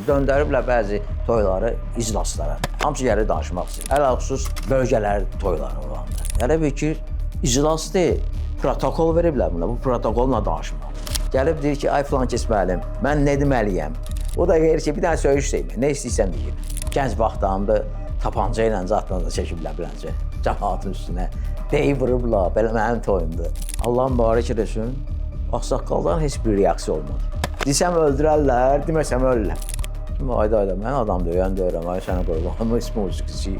döndəriblər bəzi toyları iclaslara. Hamısı gəlir danışmaq istəyir. Ələlxüsus bölgələr toyları olanda. Elə bil ki, iclas deyil, protokol veriblər buna, bu protokolla danışmaq. Gəlib deyir ki, ay filan keçməliyim, mən nə deməliyəm? O da deyir ki, bir dənə söyüş deyim, nə istəyirsən deyim. Gənc vaxtlarında tapanca ilə zatla da çəkiblər biləncə, cəmaatın üstünə. Deyib vurublar, belə mənim toyumdur. Allah mübarək eləsin, ağsaqqaldan heç bir reaksiya olmadı. Desəm öldürərlər, deməsəm ölürlər. Ayda, mən adam döyürəm, ay sənə qurban, ismi musiqisi.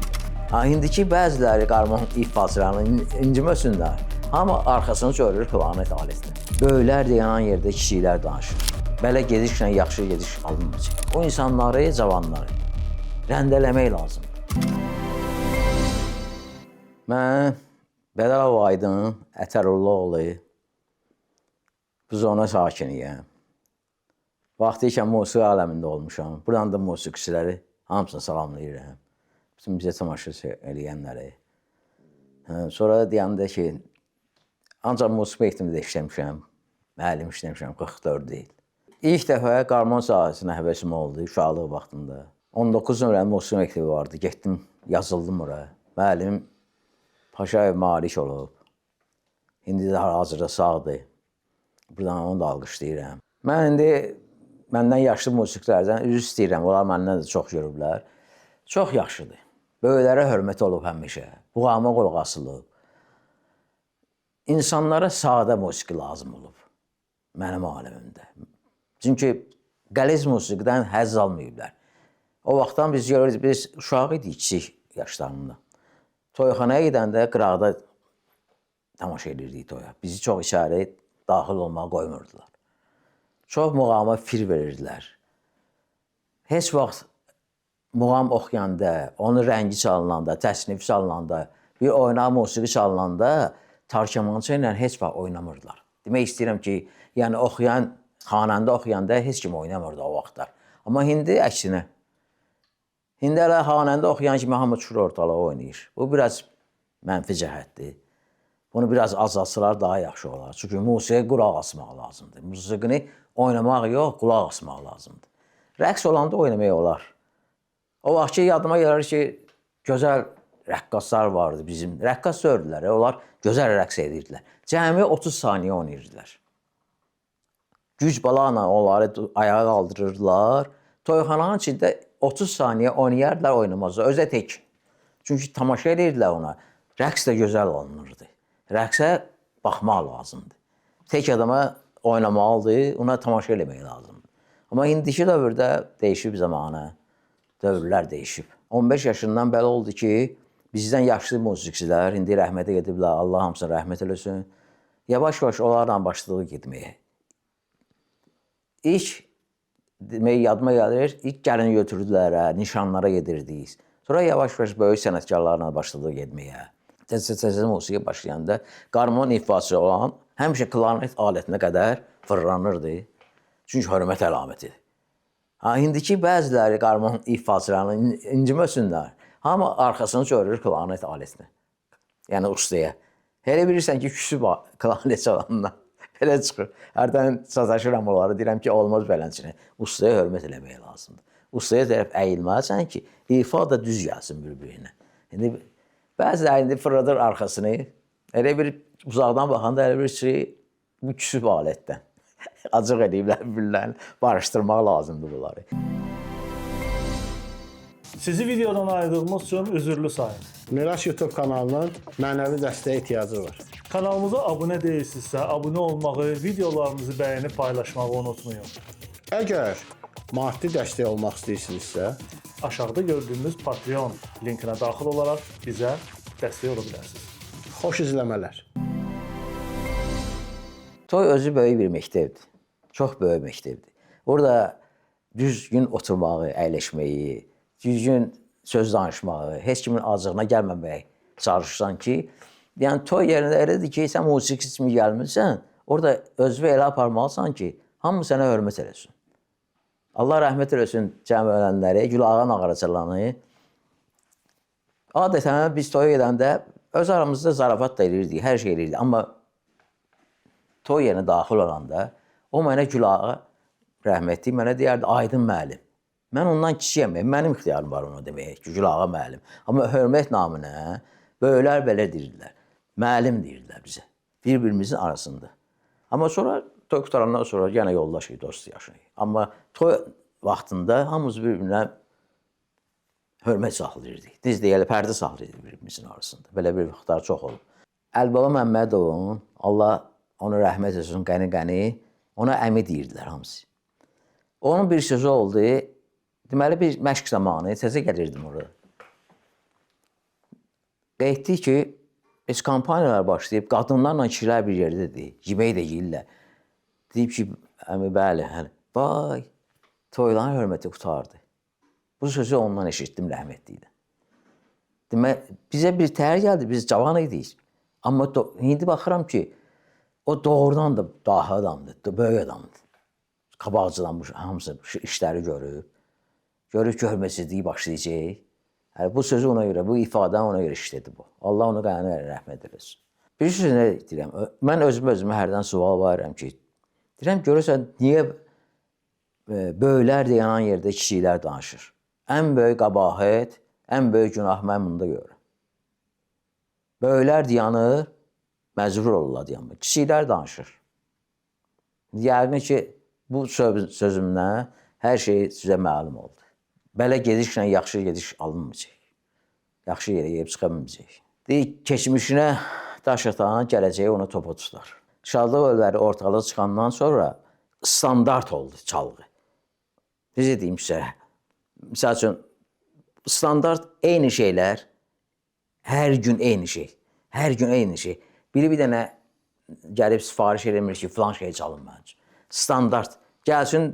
İndiki bəziləri qarmon ifaçılarını inciməsinlər, amma arxasını çörür klarnet alətinə. Böyüklər deyən yerdə kiçiklər danışır. Belə gedişlə yaxşı gediş alınmayacaq. O insanları, cavanları rəndələmək lazımdır. Mən Bədəlov Aydın Ətərullaoğlu bu zona sakiniyəm. Vaxtı ikən musiqi aləmində olmuşam. Buradan da musiqiçiləri hamısını salamlayıram. Bütün bizə tamaşa eləyənləri. Sonra deyəndə ki, ancaq musiqi eğitimində işləmişəm. Müəllim işləmişəm, 44 il. İlk dəfə qarmon sahəsinə həvəsim oldu uşaqlıq vaxtında. 19 nömrəli musiqi məktebi vardı. Getdim, yazıldım oraya. Müəllim Paşayev Malik olub. İndi də hazırda sağdır. Buradan onu da alqışlayıram. Mən indi məndən yaşlı musiqilərdən üzr istəyirəm. Onlar məndən də çox görüblər. Çox yaxşıdır. Böyüklərə hörmət olub həmişə. Buğama qulaq asılıb. İnsanlara sadə musiqi lazım olub. Mənim aləmimdə. Çünki qəliz musiqidən həzz almayıblar. O vaxtdan biz görürük, biz uşaq idik kiçik yaşlarında. Toyxanaya gedəndə qıraqda tamaşa edirdik toya. Bizi çox içəri daxil olmağa qoymurdular. Çox muğama fir verirdilər. Heç vaxt muğam oxuyanda, onun rəngi çalınanda, təsnif çalınanda, bir oynağı musiqi çalınanda tarkamança ilə heç vaxt oynamırdılar. Demək istəyirəm ki, yəni oxuyan, xanəndə oxuyanda heç kim oynamırdı o vaxtlar. Amma indi əksinə. İndi hələ xanəndə oxuyan kimi hamı çıxır ortalığa oynayır. Bu biraz mənfi cəhətdir. Bunu biraz azaltsalar daha yaxşı olar. Çünki musiqiyə qulaq asmaq lazımdır. Musiqini oynamaq yox, qulaq asmaq lazımdır. Rəqs olanda oynamaq olar. O vaxt ki, yadıma gəlir ki, gözəl rəqqaslar vardı bizim. Rəqqas sördülər, onlar gözəl rəqs edirdilər. Cəmi 30 saniyə oynayırdılar. Güc balaqla onları ayağa qaldırırdılar. Toyxananın içində 30 saniyə oynayardılar, oynamazlar. Özə tək. Çünki tamaşa edirdilər ona. Rəqs də gözəl olunurdu. Rəqsə baxmaq lazımdır. Tək adama oynamalıdır, ona tamaşa eləmək lazımdır. Amma indiki dövrdə dəyişib zamanı. Dövrlər dəyişib. 15 yaşından bəli oldu ki, bizdən yaşlı musiqiçilər, indi rəhmətə gediblər, Allah hamısına rəhmət eləsin. Yavaş-yavaş onlarla başladı getməyə. İlk, demək, yadıma gəlir, ilk gəlini götürdülər, nişanlara gedirdik. Sonra yavaş-yavaş böyük sənətkarlarla başladı getməyə. Təzə musiqiyə başlayanda qarmon ifaçı olan həmişə klarnet alətinə qədər fırlanırdı. Çünki hörmət əlamətidir. İndiki bəziləri qarmon ifaçılarını inciməsinlər. Hamı arxasını çörür klarnet alətinə. Yəni ustaya. Elə bilirsən ki, küsüb klarnet çalandan. Elə çıxır. Hərdən sataşıram onları, deyirəm ki, olmaz belənçinə. Ustaya hörmət eləmək lazımdır. Ustaya tərəf əyilməlisən ki, ifa da düz gəlsin bir-birinə. İndi bəziləri indi fırladır arxasını. Elə bir uzaqdan baxanda elə bir ki, bu küsüb alətdən. Acıq ediblər bir-birlərini. Barışdırmaq lazımdır bunları. Sizi videodan ayırdığımız üçün üzürlü sayın. Miraç YouTube kanalının mənəvi dəstəyə ehtiyacı var. Kanalımıza abunə deyilsinizsə, abunə olmağı, videolarımızı bəyənib paylaşmağı unutmayın. Əgər maddi dəstək olmaq istəyirsinizsə, Aşağıda gördüyünüz Patreon linkinə daxil olaraq bizə dəstək ola bilərsiniz. xoş izləmələr. Toy özü böyük bir məktəbdir. Çox böyük məktəbdir. Orada düzgün oturmağı, əyləşməyi, düzgün söz danışmağı, heç kimin acığına gəlməməyi çalışırsan ki, yəni toy yerində elədir ki, sən musiqi kimi gəlmirsən, orada özünü elə aparmalısan ki, hamı sənə hörmət eləsin. Allah rəhmət eləsin cəmi ölənləri, Gülağa Nağaraçalanı. Adətən biz toya gedəndə öz aramızda zarafat da edirdik, hər şey edirdik. Amma toy yerinə daxil olanda o mənə Gülağa rəhmətli mənə deyərdi, Aydın müəllim. Mən ondan kiçiyəm, mənim ixtiyarım var ona demək, Gücül ağa müəllim. Amma hörmət naminə böyüklər belə deyirdilər. Müəllim deyirdilər bizə. Bir-birimizin arasında. Amma sonra toy qutarandan sonra yenə yoldaşıq, dost yaşayıq. Amma toy vaxtında hamımız bir-birinə hörmət saxlayırdıq. Düz deyəli pərdə saxlayırdıq bir-birimizin arasında. Belə bir vaxtlar çox olub. Əlibala Məmmədovun, Allah ona rəhmət etsin, qəni-qəni, ona əmi deyirdilər hamısı. Onun bir sözü oldu. Deməli bir məşq zamanı təzə gəlirdim oraya. Etdi ki, heç kampaniyalar başlayıb, qadınlarla kişilər bir yerdədir, yemək də yeyirlər. Deyib ki, əmi bəli, vay, toyların hörməti qutardı. Bu sözü ondan eşitdim rəhmətlikdə. Demək, bizə bir təhər gəldi, biz cavan idik. Amma indi baxıram ki, o doğrudan da dahi adamdır, böyük adamdır. Qabaqcıdan hamısı işləri görüb. Görür görməsizliyi başlayacaq. Bu sözü ona görə, bu ifadə ona görə işlədi bu. Allah onu qənə rəhmət eləsin. Bir şey nə deyirəm, mən özümə hərdən sual verirəm ki, deyirəm, görürsən, niyə böyüklər dayanan yerdə kişilər danışır? Ən böyük qəbahət, ən böyük günah mən bunda görürəm. Böyüklər dayanır, məcbur olurlar dayanmaq. Kişilər danışır. Yəqin ki, bu sözümlə hər şey sizə məlum oldu. Belə gedişlə yaxşı gediş alınmayacaq. Yaxşı yerə yeyib çıxa bilməyəcək. Deyək, keçmişinə daş atan gələcəyi onu topa tutar. Şadlıq ölləri ortalığa çıxandan sonra standart oldu çalğı. Necə deyim sizə? Misal üçün, standart eyni şeylər, hər gün eyni şey. Hər gün eyni şey. Biri bir dənə gəlib sifariş eləmir ki, filan şey çalın məncə. Standart. Gəlsin,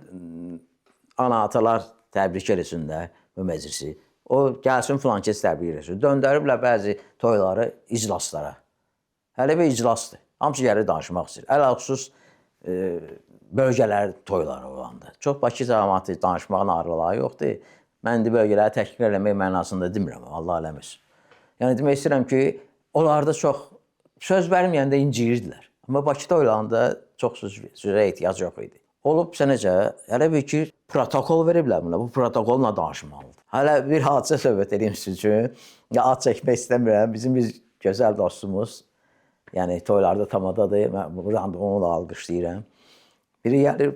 ana-atalar təbrik eləsinlər bu məclisi. O gəlsin filan kəs təbrik eləsin. Döndəriblər bəzi toyları iclaslara. Hələ bir iclasdır. Hamısı gəlir danışmaq istəyir. Ələlxüsus bölgələr toyları olanda. Çox Bakı cəmaatı danışmağın ayrılığı yoxdur. Mən indi bölgələri təkrar eləmək mənasında demirəm. Allah eləməsin. Yəni demək istəyirəm ki, onlarda çox söz verməyəndə inciyirdilər. Amma Bakıda olanda çox sözə ehtiyac yox idi. Olub sənəcə, hələ bir ki, protokol veriblər buna. Bu protokolla danışmalıdır. Hələ bir hadisə söhbət edeyim siz üçün. Ya, ad çəkmək istəmirəm. Bizim bir gözəl dostumuz, yəni toylarda tamadadır. Mən buradan onu da alqışlayıram. Biri gəlir,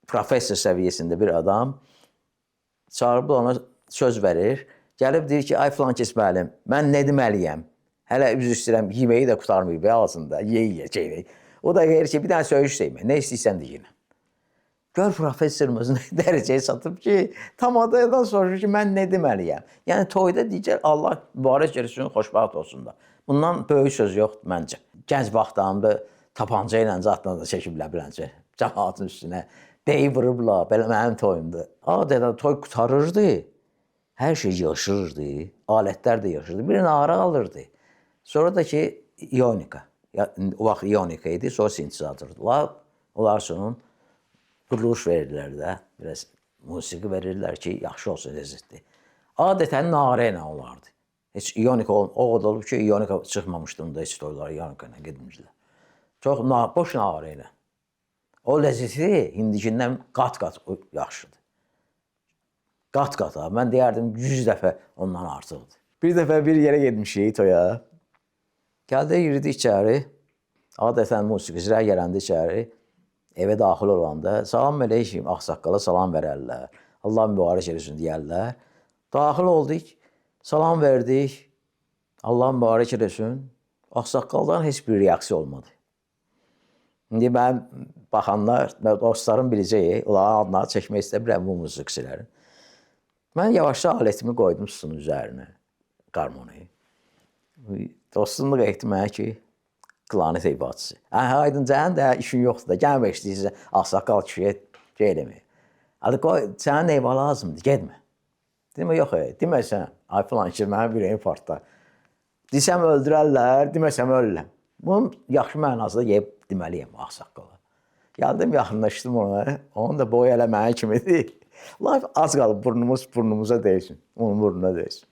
professor səviyyəsində bir adam, çağırıb ona söz verir. Gəlib deyir ki, ay filan kəs müəllim, mən nə deməliyəm? Hələ üzr istəyirəm, yeməyi də qutarmayıb ağzında, yeyəcək. O da deyir ki, bir dənə söyüş deymək, nə istəyirsən deyin. Gör professorumuz nə dərəcəyə çatıb ki, tamadadan soruşur ki, mən nə deməliyəm? Yəni toyda deyəcək, Allah mübarək eləsin, xoşbəxt olsun da. Bundan böyük söz yoxdur məncə. Gənc vaxtlarında tapanca ilə zatla da çəkiblər biləncə. Cəmaatın üstünə deyib vurublar, belə mənim toyumdur. Adətən toy qutarırdı, hər şey yığışırdı, alətlər də yığışırdı, bir nara alırdı. Sonra da ki, ionika. O vaxt ionika idi, sonra sintetizatırdılar. Onlar sonra quruluş verirlər də, biraz musiqi verirlər ki, yaxşı olsun, ləzzətli. Adətən narə ilə olardı. Heç ionika o qədər olub ki, ionika çıxmamışdı onda, heç toylara ionika ilə gedmişdilər. Çox boş narə ilə. O ləzzəti indikindən qat-qat yaxşıdır. Qat-qat, mən deyərdim 100 dəfə ondan artıqdır. Bir dəfə bir yerə getmişik toya. Gəldi, yürüdü içəri. Adətən musiqicilər gələndə içəri. Evə daxil olanda, salam əleykum, ağsaqqala salam verərlər. Allah mübarək eləsin deyərlər. Daxil olduq, salam verdik. Allah mübarək eləsin. Ağsaqqaldan heç bir reaksiya olmadı. İndi mən baxanlar, dostlarım biləcək, onların adını çəkmək istəmirəm bu musiqiçilərin. Mən yavaşca alətimi qoydum sütunun üzərinə, qarmonu. Dostumluq etdi mənə ki, klarnet eyvacısı. Aydın sənin də işin yoxdur da, gəlmək istəyirsən, ağsaqqal kişiyə şey eləmək. Adı qoy, sənin eyva lazımdır, getmə. Demə, yox, deməsən, ay filan ki, mənim ürəyim partlar. Desəm öldürərlər, deməsəm ölürəm. Bunun yaxşı mənasında yeyib deməliyəm ağsaqqala. Gəldim, yaxınlaşdım ona, onun da boyu elə mənə kimidir. Az qalıb burnumuza deyilsin, onun burnuna deyilsin.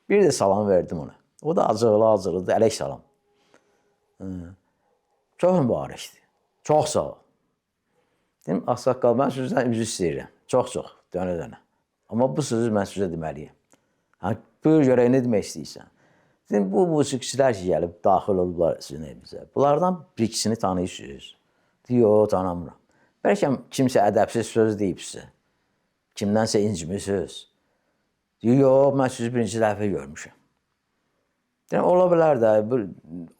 Bir də salam verdim ona. O da acıqlı, ələk salam. Çox mübarəkdir. Çox sağ ol. Dedim, ağsaqqal, mən sizdən üzr istəyirəm. Çox-çox, dönə-dönə. Amma bu sözü mən sizə deməliyəm. Hə, buyur görək nə demək istəyirsən. Dedim, bu musiqiçilər ki, gəlib daxil olublar sizin evinizə. Bunlardan bir ikisini tanıyırsınız. Yox, tanımıram. Bəlkə kimsə ədəbsiz söz deyib sizə. Kimdənsə incimirsiniz. Yox, mən sizi birinci dəfə görmüşəm. Deyirəm, ola bilər də,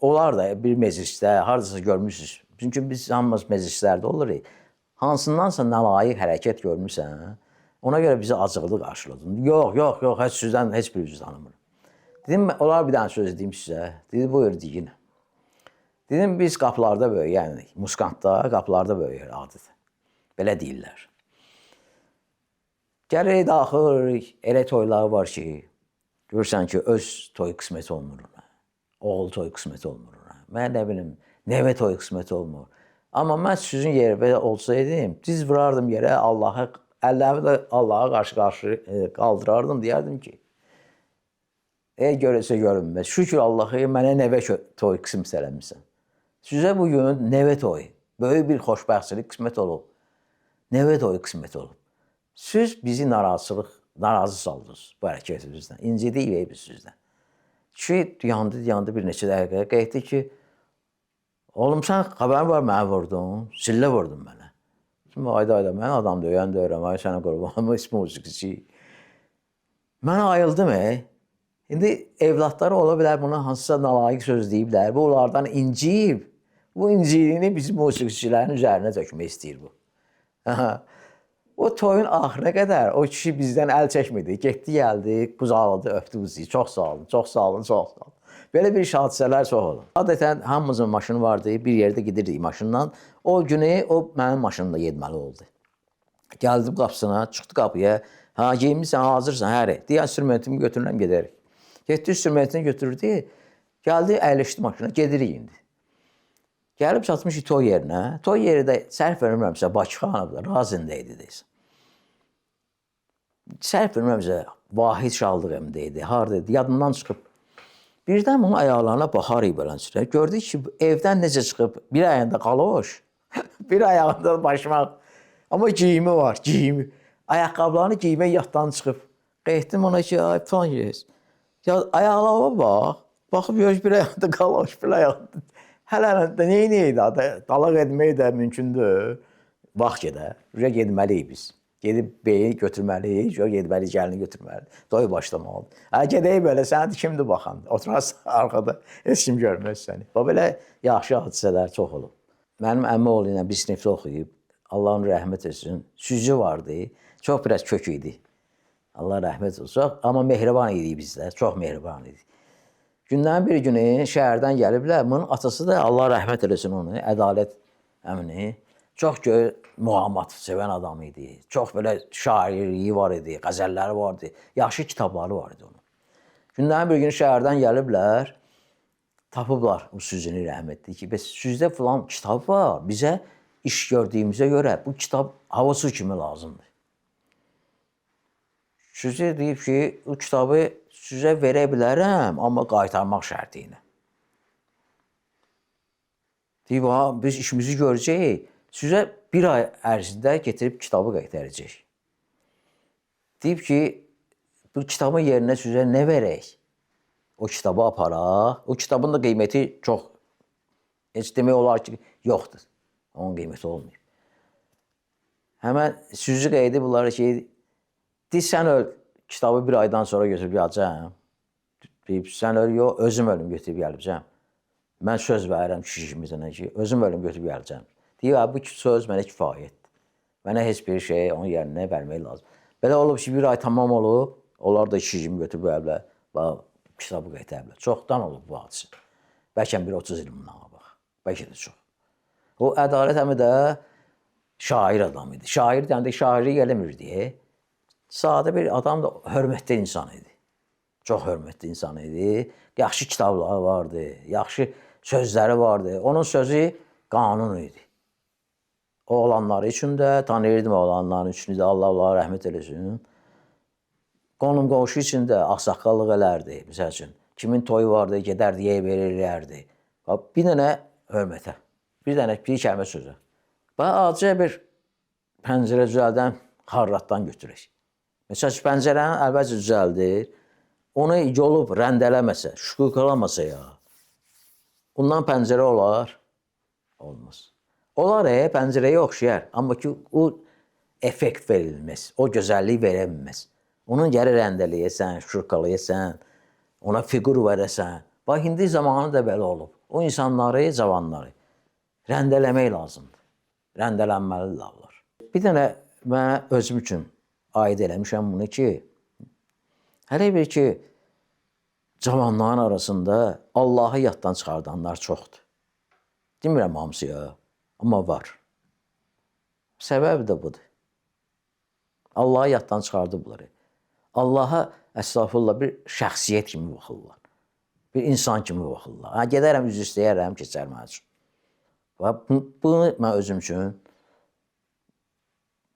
olar da bir meclisdə, haradasa görmüşsünüz. Çünki biz hamımız meclislərdə oluruq. Hansındansa nalayiq hərəkət görmüsən, ona görə bizi acıqlı qarşıladın. Yox, heç sizdən heç birinizi tanımıram. Dedim, olar bir dənə söz deyim sizə. Dedi, buyur, deyin. Dedim, biz qapılarda böyüyərik, Muskantda qapılarda böyüyür adət. Belə deyirlər. Gəlirik, daxil, elə toyları var ki, görürsən ki, öz toy qismət olmur. Oğul toy qismət olmur. Mən nə bilim, nevə toy qismət olmur. Amma mən sizin yerə olsaydım, diz vurardım yerə, əllərimi də Allaha qarşı qaldırardım, deyərdim ki, görəsə görünməz. Şükür Allah'a mənə nevə toy qismət eləmişsən. Sizə bugün nevə toy, böyük bir xoşbəxtçilik qismət olub. Nevə toy qismət olub. Siz bizi narazı saldınız bu hərəkətinizdən. İncidik biz sizdən. Ki, yandı bir neçə dəqiqə. Qeyti ki, oğlum sən xəbərin var mənə vurdun, sillə vurdun mənə. Şimdi ayda, mən adam döyən döyürəm, ay sənə qurbanım, ismi musiqiçi. Mən ayıldım, İndi evlatları ola bilər buna hansısa nalayiq söz deyiblər. Bu onlardan inciyib. Bu inciyini bizim musiqiçilərin üzərinə tökmək istəyir bu. O toyun axırına qədər o kişi bizdən əl çəkmədi. Getdi, gəldi, qucaqladı, öpdü bizi. Çox sağ olun, çox sağ olun, çox sağ olun. Belə bir hadisələr çox olur. Adətən hamımızın maşını vardı, bir yerdə gedirdik maşınla. O günü o mənim maşınımda getməli oldu. Gəldim qapısına, çıxdı qapıya. Ha, geyinmişsən, hazırsan, həri. Deyən instrumentimi götürürəm, gedərik. Getdi, instrumentini götürdü. Gəldi, əyləşdi maşına, gedirik indi. Gəlib çatmışıq toy yerinə. Toy yeri də sərf vermirəmsə Bakıxanıbdır, Razində idi deyəsən. Sərf vermirəmsə Vahid Şaldığımda idi, harada idi, yadından çıxıb. Birdən bunun ayaqlarına baxarıq belənçilər. Gördük ki, evdən necə çıxıb, bir ayağında qaloş, bir ayağında başmaq. Amma giyimi var, giyimi. Ayaqqabılarını giymək yaddan çıxıb. Qeytdim ona ki, ay falan yes. Ya ayaqlarıma bax, baxıb yox bir ayaqda qaloş, bir ayaqda. Hələ neydi adı? Dalaq etmək də mümkündür. Vaxt gedə, getməliyik biz. Gedib beyi götürməliyik, getməliyik, gəlini götürməliyik. Toy başlamalıdır. Gedək belə, sənə kimdir baxan? Oturarsan arxada, heç kim görməz səni. Belə yaxşı hadisələr çox olub. Mənim əmmi oğlu ilə bir sinifdə oxuyub, Allahın rəhmət etsin, süzü vardı, çox biraz kök idi. Allah rəhmət olsun, amma mehriban idi bizlər, çox mehriban idi. Gündən bir günü şəhərdən gəliblər, bunun atası da Allah rəhmət eləsin onu, Ədalət əmini. Çox muğamat sevən adam idi. Çox belə şairliyi var idi, qəzəlləri vardı, yaxşı kitabları var idi onun. Gündən bir gün şəhərdən gəliblər, tapıblar bu süzünü rəhmətli ki, bəs süzdə filan kitab var, bizə iş gördüyümüzə görə bu kitab havası kimi lazımdır. Süzə deyib ki, bu kitabı sizə verə bilərəm, amma qaytarmaq şərti ilə. Deyib, biz işimizi görəcəyik. Sizə bir ay ərzində getirib kitabı qaytaracaq. Deyib ki, bu kitabın yerinə sizə nə verək? O kitabı aparaq. O kitabın da qiyməti çox, heç demək olar ki, yoxdur. Onun qiyməti olmuyor. Həmən süzü qeydi bunları ki, deyib, sən öl, kitabı bir aydan sonra götürüb gələcəm. Deyib, sən öl, yox, özüm ölüm götürüb gələcəm. Mən söz verirəm kişimizə ki, özüm ölüm götürüb gələcəm. Deyib, bu söz mənə kifayətdir. Mənə heç bir şey onun yerinə vermək lazım. Belə olub ki, bir ay tamam olub, onlar da kişimi götürüb gəliblər, kitabı qaytarıblar. Çoxdan olub bu hadisə. Bəlkə bir 30 il bundan bax. Bəlkə də çox. O Ədalət əmi də şair adam idi. Şair deyəndə şairlik eləmirdi. Sadə bir adam da hörmətli insan idi. Çox hörmətli insan idi. Yaxşı kitabları vardı, yaxşı sözləri vardı. Onun sözü qanun idi. Oğlanları üçün də, tanıyırdım oğlanların üçünü də, Allah rəhmət eləsin. Qonum qonşu üçün də ağsaqqallıq elərdi, misal üçün. Kimin toyu vardı, gedərdi, yeyə verirlərdi. Bir dənə hörmətə, bir kəlmə sözə. Acıya bir pəncərə düzəldən xarratdan götürək. Məsəl üçün pəncərəni əvvəlcə düzəldir, onu yolub rəndələməsə, şükürkalamasa ya, bundan pəncərə olar? Olmaz. Olar, pəncərəyə oxşayar, amma ki, o effekt verilməz, o gözəllik verəmməz. Onun gəri rəndələyəsən, şükürkalayasən, ona fiqur verəsən. Bax, indi zamanı da belə olub. O insanları, cavanları rəndələmək lazımdır. Rəndələnməlidirlər. Bir dənə mənə özüm üçün aid eləmişəm bunu ki, hələ bir ki, cavanların arasında Allahı yaddan çıxardanlar çoxdur. Demirəm hamısıya, amma var. Səbəbi də budur. Allahı yaddan çıxardıblar. Allaha əstəğfurullah bir şəxsiyyət kimi baxırlar. Bir insan kimi baxırlar. Gedərəm, üzr istəyərəm, keçər mənim üçün. Bunu mən özüm üçün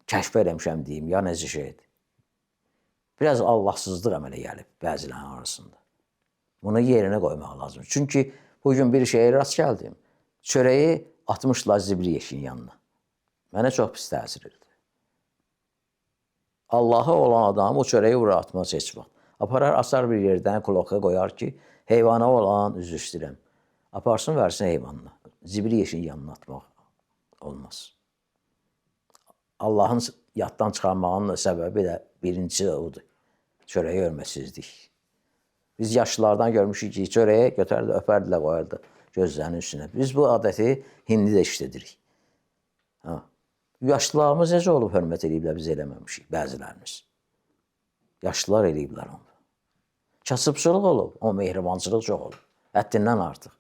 kəşf eləmişəm deyim, ya necə şeydir. Biraz Allahsızlıq əmələ gəlib bəzilərinin arasında. Bunu yerinə qoymaq lazım. Çünki bugün bir şeyə rast gəldim. Çörəyi atmışlar zibri yeşiyin yanına. Mənə çox pis təsir edir. Allah'a olan adam o çörəyi vura atmaz heç vaxt. Aparar, asar bir yerdən kloka qoyar ki, heyvana olan üzr istəyirəm. Aparsın, versin heyvanına. Zibri yeşiyin yanına atmaq olmaz. Allahın yaddan çıxarmağının səbəbi də birincisi odur. Çörəyi hörmətsizlik. Biz yaşlılardan görmüşük ki, çörəyi götərdi, öpərdilər, qoyardı gözlərinin üstünə. Biz bu adəti hindi də işlədirik. Yaşlılarımız necə olub hörmət ediblər, biz eləməmişik, bəzilərimiz. Yaşlılar eləyiblər onu. Kasıbçılıq olub, o mehribançılıq çox olub. Həddindən artıq.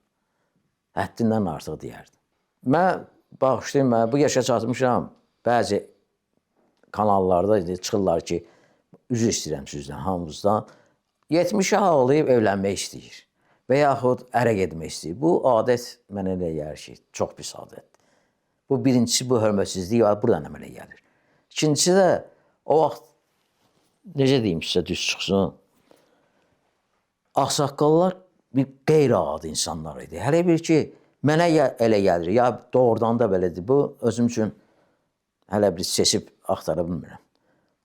Həddindən artıq deyərdim. Mən, bağışlayın, mən bu yaşa çatmışam. Bəzi kanallarda çıxırlar ki, üzr istəyirəm sizdən, hamımızdan. 70 ağlayıb evlənmək istəyir və yaxud ərə getmək istəyir. Bu adət mənə elə gəlir ki, çox pis adətdir. Bu birincisi, bu hörmətsizlik buradan əmələ gəlir. İkincisi də o vaxt, necə deyim sizə düz çıxsın, ağsaqqallar bir qeyri-adi insanlar idi. Hələ bir ki, mənə elə gəlir, ya doğrudan da belədir. Bu, özüm üçün hələ bir seçib axtara bilmirəm.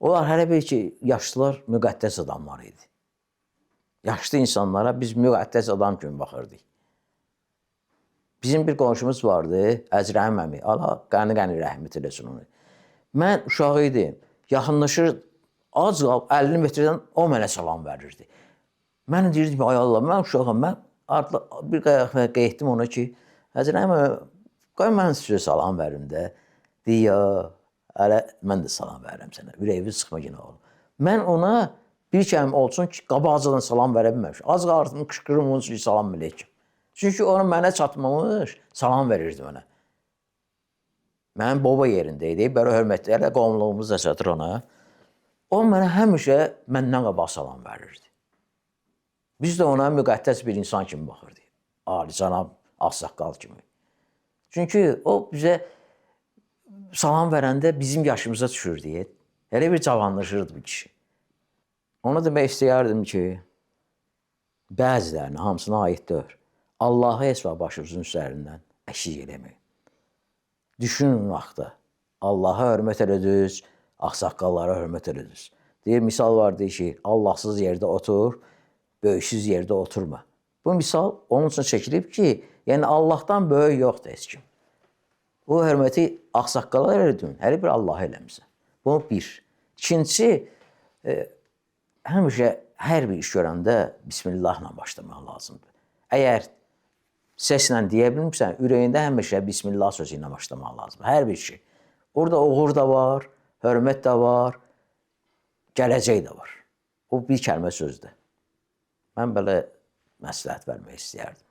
Onlar hələ bir ki, yaşlılar müqəddəs adamlar idi. Yaşlı insanlara biz müqəddəs adam kimi baxırdıq. Bizim bir qonşumuz vardı, Əzrəhim əmi. Allah qəni rəhmət eləsin onu. Mən uşağı idim, yaxınlaşır, az qalıb 50 metrdən o mənə salam verirdi. Mən deyirdim, ay Allah, mən uşağım, mən bir qeytdim ona ki, Əzrəhim əmi, qoy mən sizə salam verim də. Deyir, ya, hələ mən də salam verirəm sənə, ürəyimi sıxma yenə oğlum. Mən ona bir kəlmə olsun ki, qabaqcadan salam verə bilməmişim. Az qartımı qışqırım onun üçün salam əleykum. Çünki onu mənə çatmamış, salam verirdi mənə. Mənim baba yerində idi, belə hörmətli, elə qovumluğumuz da çatır ona. O mənə həmişə məndən qabaq salam verirdi. Biz də ona müqəddəs bir insan kimi baxırdı. Alicənab, ağsaqqal kimi. Çünki o bizə salam verəndə bizim yaşımıza düşürdü. Elə bir cavanlaşırdı bu kişi. Ona demək istəyərdim ki, bəzilərinin hamısına aid deyil. Allah'a heç vaxt başınızın üzərindən əşik eləməyin. Düşünün vaxtda. Allah'a hörmət elədiniz, ağsaqqallara hörmət elədiniz. Deyir, misal var deyir ki, Allahsız yerdə otur, böyüksüz yerdə oturma. Bu misal onun üçün çəkilib ki, yəni Allahdan böyük yoxdur heç kim. Bu hörməti ağsaqqallara elədin, hər bir Allah'a eləmirsən. Bu bir. İkincisi, həmişə hər bir iş görəndə Bismillahla başlamaq lazımdır. Əgər səslə deyə bilmirsən, ürəyində həmişə Bismillah sözü ilə başlamaq lazım. Hər bir şey. Orada uğur da var, hörmət də var, gələcək də var. O bir kəlmə sözdür. Mən belə məsləhət vermək istəyərdim.